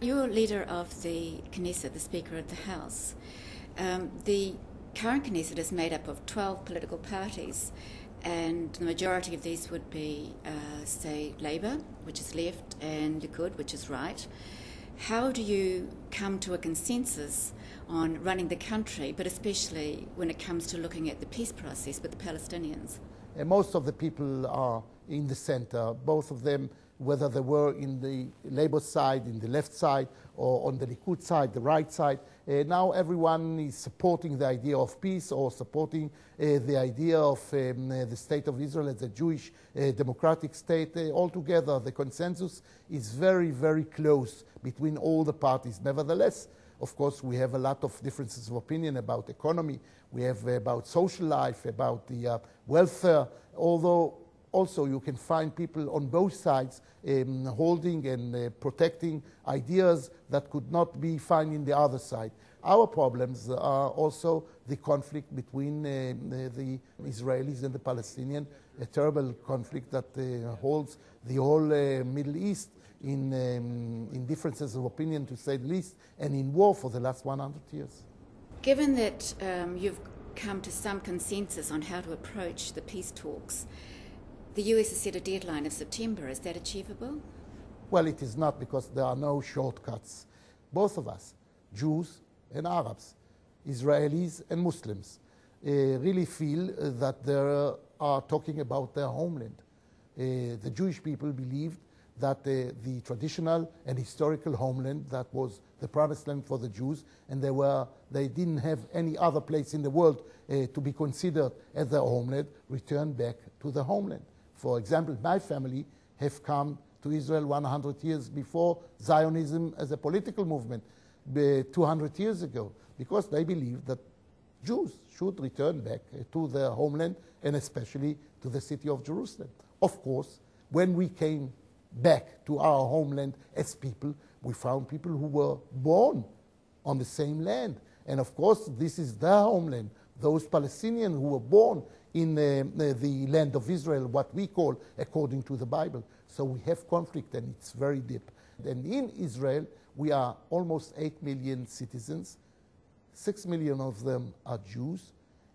You're leader of the Knesset, the Speaker of the House. The current Knesset is made up of 12 political parties, and the majority of these would be, say, Labour, which is left, and Likud, which is right. How do you come to a consensus on running the country, but especially when it comes to looking at the peace process with the Palestinians? Most of the people are in the center, both of them, whether they were in the Labour side, in the left side, or on the Likud side, the right side. Now everyone is supporting the idea of peace or supporting the idea of the State of Israel as a Jewish democratic state. Altogether, the consensus is very, very close between all the parties. Nevertheless, of course, we have a lot of differences of opinion about economy. We have about social life, about the welfare, although also you can find people on both sides holding and protecting ideas that could not be found in the other side. Our problems are also the conflict between the Israelis and the Palestinians, a terrible conflict that holds the whole Middle East in differences of opinion, to say the least, and in war for the last 100 years. Given that you've come to some consensus on how to approach the peace talks, the US has set a deadline of September. Is that achievable? Well, it is not, because there are no shortcuts. Both of us, Jews and Arabs, Israelis and Muslims, really feel that they are talking about their homeland. The Jewish people believed that the traditional and historical homeland that was the promised land for the Jews, and they didn't have any other place in the world to be considered as their homeland, returned back to the homeland. For example, my family have come to Israel 100 years before Zionism as a political movement, 200 years ago, because they believed that Jews should return back to their homeland, and especially to the city of Jerusalem. Of course, when we came back to our homeland as people, we found people who were born on the same land. And of course, this is their homeland. Those Palestinians who were born in the land of Israel, what we call according to the Bible. So we have conflict, and it's very deep. And in Israel, we are almost 8 million citizens. 6 million of them are Jews,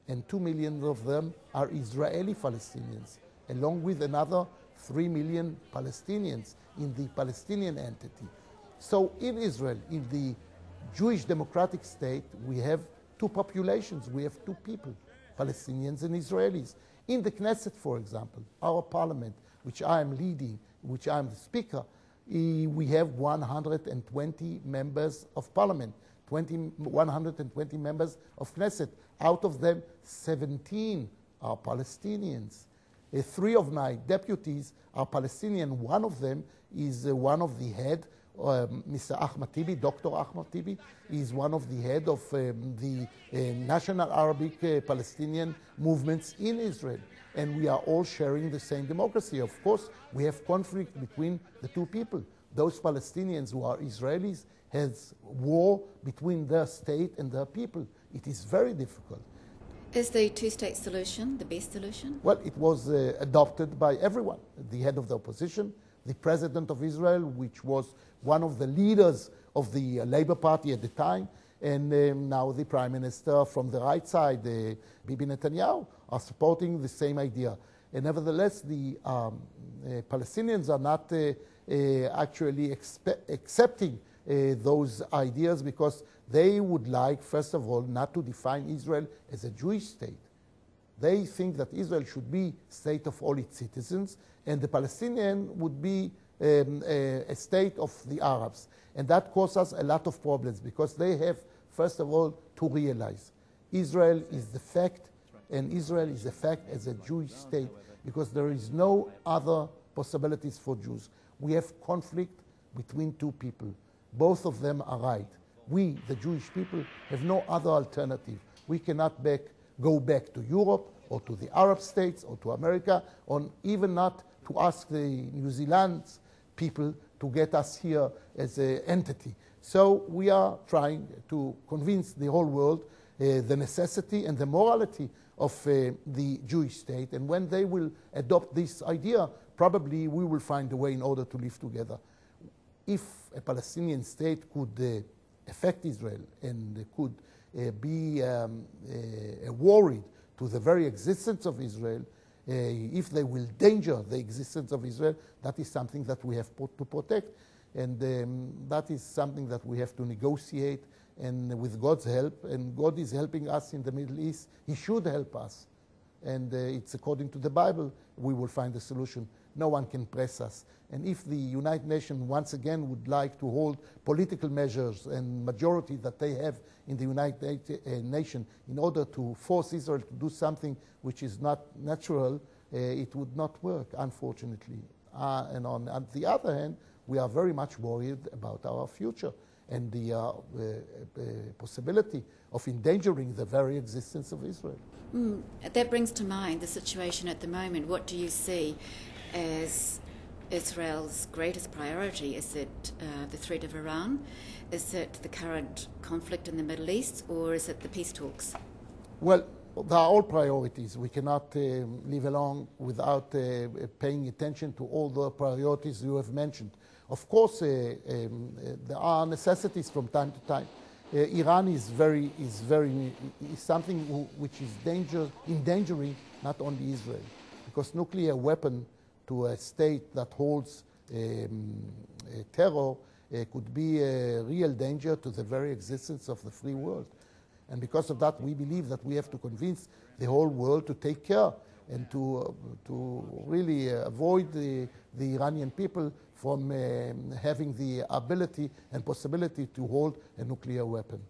and 2 million of them are Israeli Palestinians, along with another 3 million Palestinians in the Palestinian entity. So in Israel, in the Jewish democratic state, we have two populations. We have two people, Palestinians and Israelis. In the Knesset, for example, our parliament, which I am leading, which I am the speaker, we have 120 members of parliament, 120 members of Knesset. Out of them, 17 are Palestinians. 3 of my deputies are Palestinian. One of them is one of the head, Mr. Ahmad Tibi, Dr. Ahmad Tibi, is one of the head of the National Arabic Palestinian movements in Israel. And we are all sharing the same democracy. Of course, we have conflict between the two people. Those Palestinians who are Israelis has war between their state and their people. It is very difficult. Is the two-state solution the best solution? Well, it was adopted by everyone. The head of the opposition, the president of Israel, which was one of the leaders of the Labour Party at the time, and now the prime minister from the right side, Bibi Netanyahu, are supporting the same idea. And nevertheless, the Palestinians are not actually accepting those ideas, because they would like, first of all, not to define Israel as a Jewish state. They think that Israel should be state of all its citizens, and the Palestinian would be a state of the Arabs. And that causes a lot of problems, because they have, first of all, to realize Israel is the fact, and Israel is a fact as a Jewish state, because there is no other possibilities for Jews. We have conflict between two people. Both of them are right. We, the Jewish people, have no other alternative. We cannot go back to Europe or to the Arab states or to America, or even not to ask the New Zealand people to get us here as an entity. So we are trying to convince the whole world the necessity and the morality of the Jewish state. And when they will adopt this idea, probably we will find a way in order to live together. if a Palestinian state could affect Israel and could be worried to the very existence of Israel, if they will danger the existence of Israel, that is something that we have to protect. And that is something that we have to negotiate, and with God's help, and God is helping us in the Middle East. He should help us. And it's according to the Bible, we will find a solution. No one can press us. And if the United Nations once again would like to hold political measures and majority that they have in the United Nations in order to force Israel to do something which is not natural, it would not work, unfortunately. And on the other hand, we are very much worried about our future and the possibility of endangering the very existence of Israel. That brings to mind the situation at the moment. What do you see as Israel's greatest priority? Is it the threat of Iran? Is it the current conflict in the Middle East? Or is it the peace talks? Well, they are all priorities. We cannot live along without paying attention to all the priorities you have mentioned. Of course, there are necessities from time to time. Iran is something which is endangering not only Israel, because nuclear weapon to a state that holds terror could be a real danger to the very existence of the free world. And because of that, we believe that we have to convince the whole world to take care and to really avoid the Iranian people from having the ability and possibility to hold a nuclear weapon.